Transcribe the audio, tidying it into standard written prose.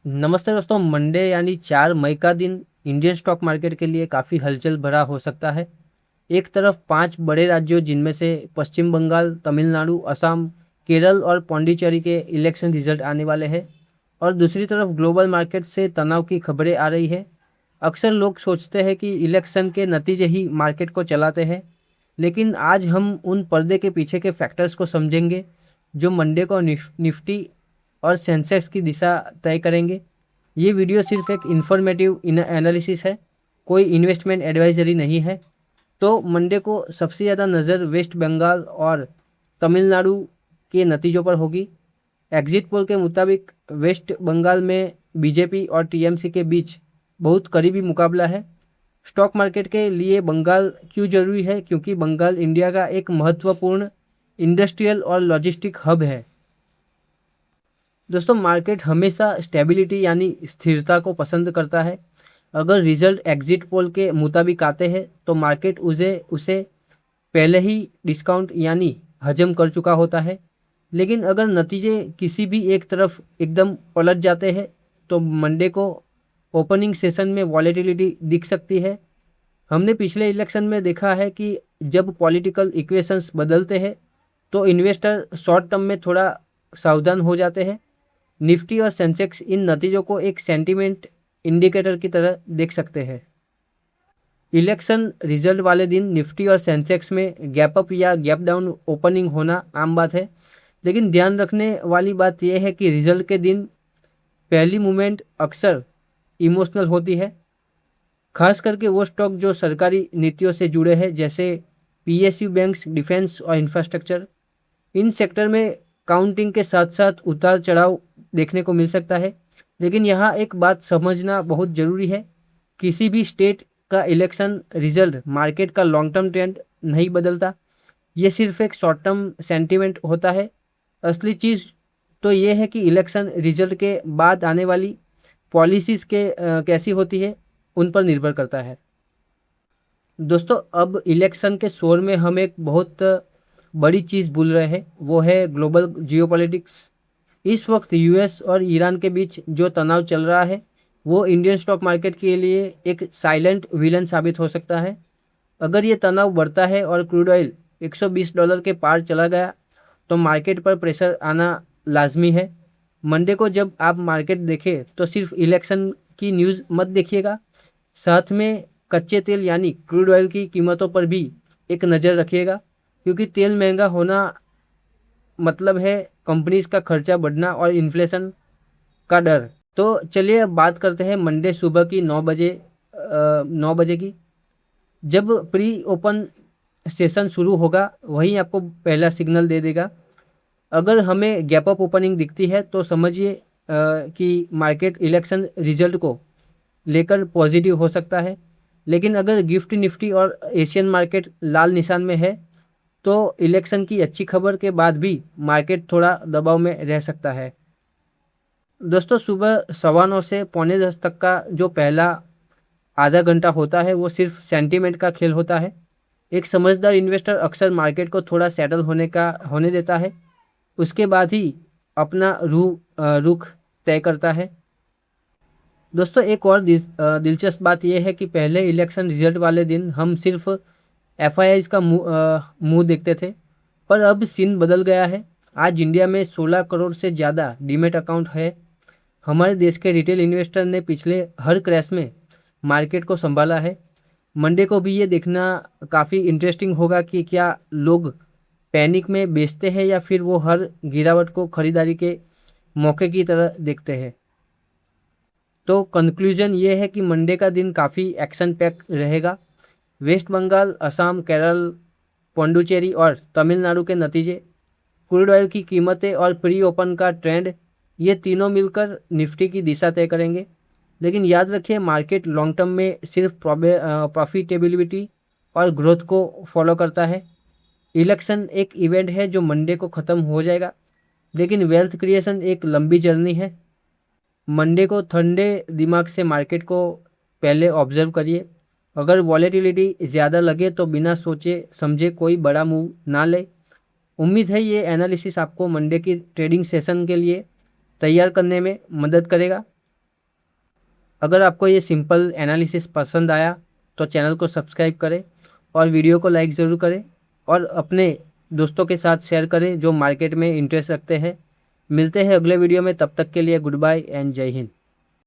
नमस्ते दोस्तों। मंडे यानी 4 मई का दिन इंडियन स्टॉक मार्केट के लिए काफ़ी हलचल भरा हो सकता है। एक तरफ 5 बड़े राज्यों जिनमें से पश्चिम बंगाल, तमिलनाडु, असम, केरल और पौंडीचेरी के इलेक्शन रिजल्ट आने वाले हैं, और दूसरी तरफ ग्लोबल मार्केट से तनाव की खबरें आ रही है। अक्सर लोग सोचते हैं कि इलेक्शन के नतीजे ही मार्केट को चलाते हैं, लेकिन आज हम उन पर्दे के पीछे के फैक्टर्स को समझेंगे जो मंडे को निफ्टी और सेंसेक्स की दिशा तय करेंगे। ये वीडियो सिर्फ एक इंफॉर्मेटिव एनालिसिस है, कोई इन्वेस्टमेंट एडवाइजरी नहीं है। तो मंडे को सबसे ज़्यादा नज़र वेस्ट बंगाल और तमिलनाडु के नतीजों पर होगी। एग्जिट पोल के मुताबिक वेस्ट बंगाल में बीजेपी और टीएमसी के बीच बहुत करीबी मुकाबला है। स्टॉक मार्केट के लिए बंगाल क्यों जरूरी है? क्योंकि बंगाल इंडिया का एक महत्वपूर्ण इंडस्ट्रियल और लॉजिस्टिक हब है। दोस्तों, मार्केट हमेशा स्टेबिलिटी यानी स्थिरता को पसंद करता है। अगर रिजल्ट एग्जिट पोल के मुताबिक आते हैं तो मार्केट उसे पहले ही डिस्काउंट यानी हजम कर चुका होता है। लेकिन अगर नतीजे किसी भी एक तरफ एकदम पलट जाते हैं तो मंडे को ओपनिंग सेशन में वॉलेटिलिटी दिख सकती है। हमने पिछले इलेक्शन में देखा है कि जब पॉलिटिकल इक्वेशंस बदलते हैं तो इन्वेस्टर शॉर्ट टर्म में थोड़ा सावधान हो जाते हैं। निफ्टी और सेंसेक्स इन नतीजों को एक सेंटीमेंट इंडिकेटर की तरह देख सकते हैं। इलेक्शन रिजल्ट वाले दिन निफ्टी और सेंसेक्स में गैप अप या गैप डाउन ओपनिंग होना आम बात है, लेकिन ध्यान रखने वाली बात यह है कि रिजल्ट के दिन पहली मूवमेंट अक्सर इमोशनल होती है, खास करके वो स्टॉक जो सरकारी नीतियों से जुड़े हैं, जैसे पीएसयू बैंक्स, डिफेंस और इंफ्रास्ट्रक्चर। इन सेक्टर में काउंटिंग के साथ साथ उतार चढ़ाव देखने को मिल सकता है। लेकिन यहाँ एक बात समझना बहुत ज़रूरी है, किसी भी स्टेट का इलेक्शन रिजल्ट मार्केट का लॉन्ग टर्म ट्रेंड नहीं बदलता। ये सिर्फ एक शॉर्ट टर्म सेंटीमेंट होता है। असली चीज़ तो ये है कि इलेक्शन रिजल्ट के बाद आने वाली पॉलिसीज़ कैसी होती है, उन पर निर्भर करता है। दोस्तों, अब इलेक्शन के शोर में हम एक बहुत बड़ी चीज़ भूल रहे हैं, वो है ग्लोबल जियोपॉलिटिक्स। इस वक्त यूएस और ईरान के बीच जो तनाव चल रहा है वो इंडियन स्टॉक मार्केट के लिए एक साइलेंट विलन साबित हो सकता है। अगर ये तनाव बढ़ता है और क्रूड ऑयल $120 के पार चला गया तो मार्केट पर प्रेशर आना लाजमी है। मंडे को जब आप मार्केट देखें तो सिर्फ इलेक्शन की न्यूज़ मत देखिएगा, साथ में कच्चे तेल यानी क्रूड ऑयल की कीमतों पर भी एक नज़र रखिएगा, क्योंकि तेल महंगा होना मतलब है कंपनीज का खर्चा बढ़ना और इन्फ्लेशन का डर। तो चलिए अब बात करते हैं मंडे सुबह की 9 बजे की, जब प्री ओपन सेशन शुरू होगा वहीं आपको पहला सिग्नल दे देगा। अगर हमें गैप अप ओपनिंग दिखती है तो समझिए कि मार्केट इलेक्शन रिजल्ट को लेकर पॉजिटिव हो सकता है। लेकिन अगर गिफ्ट निफ्टी और एशियन मार्केट लाल निशान में है तो इलेक्शन की अच्छी खबर के बाद भी मार्केट थोड़ा दबाव में रह सकता है। दोस्तों, सुबह 9:15 से 9:45 तक का जो पहला आधा घंटा होता है वो सिर्फ सेंटीमेंट का खेल होता है। एक समझदार इन्वेस्टर अक्सर मार्केट को थोड़ा सेटल होने देता है, उसके बाद ही अपना रुख तय करता है। दोस्तों, एक और दिलचस्प बात यह है कि पहले इलेक्शन रिजल्ट वाले दिन हम सिर्फ एफआईआईज का मुंह देखते थे, पर अब सीन बदल गया है। आज इंडिया में 16 करोड़ से ज़्यादा डीमेट अकाउंट है। हमारे देश के रिटेल इन्वेस्टर ने पिछले हर क्रैश में मार्केट को संभाला है। मंडे को भी ये देखना काफ़ी इंटरेस्टिंग होगा कि क्या लोग पैनिक में बेचते हैं या फिर वो हर गिरावट को खरीदारी के मौके की तरह देखते हैं। तो कंक्लूजन ये है कि मंडे का दिन काफ़ी एक्शन पैक रहेगा। वेस्ट बंगाल, असम, केरल, पौंडुचेरी और तमिलनाडु के नतीजे, क्रूड ऑयल की कीमतें और प्री ओपन का ट्रेंड, ये तीनों मिलकर निफ्टी की दिशा तय करेंगे। लेकिन याद रखिए, मार्केट लॉन्ग टर्म में सिर्फ प्रॉफिटेबिलिटी और ग्रोथ को फॉलो करता है। इलेक्शन एक इवेंट है जो मंडे को ख़त्म हो जाएगा, लेकिन वेल्थ क्रिएशन एक लंबी जर्नी है। मंडे को ठंडे दिमाग से मार्केट को पहले ऑब्जर्व करिए। अगर वॉलेटिलिटी ज़्यादा लगे तो बिना सोचे समझे कोई बड़ा मूव ना ले। उम्मीद है ये एनालिसिस आपको मंडे की ट्रेडिंग सेशन के लिए तैयार करने में मदद करेगा। अगर आपको ये सिंपल एनालिसिस पसंद आया तो चैनल को सब्सक्राइब करें और वीडियो को लाइक ज़रूर करें और अपने दोस्तों के साथ शेयर करें जो मार्केट में इंटरेस्ट रखते हैं। मिलते हैं अगले वीडियो में, तब तक के लिए गुड बाय एंड जय हिंद।